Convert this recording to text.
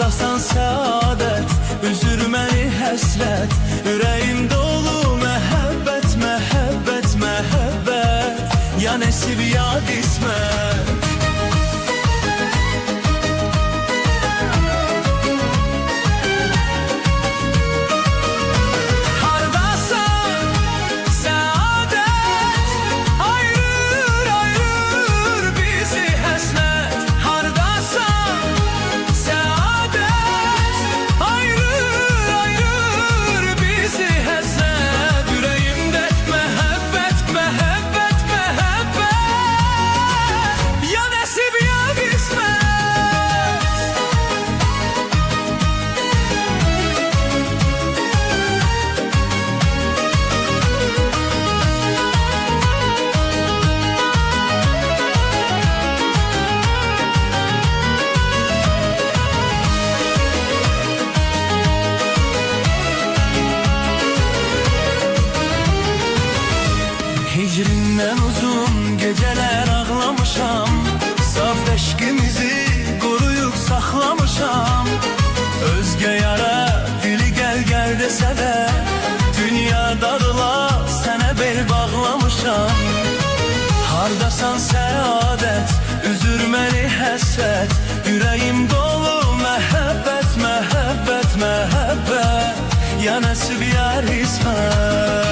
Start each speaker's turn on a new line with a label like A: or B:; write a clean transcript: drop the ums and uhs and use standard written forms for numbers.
A: hardasan səadət, üzür məni həsrət, ürəyim dolu məhəbbət, məhəbbət, məhəbbət, ya nəsib ya qismət. Hicrindən uzun gecələr ağlamışam, saf eşqimizi qoruyub saxlamışam. Özgə yara dili gəl desə də, dünya darıla sənə bel bağlamışam. Hardasan səadət, üzür məni həsrət, ürəyim dolu məhəbbət, məhəbbət, məhəbbət, ya nəsib ya qismət.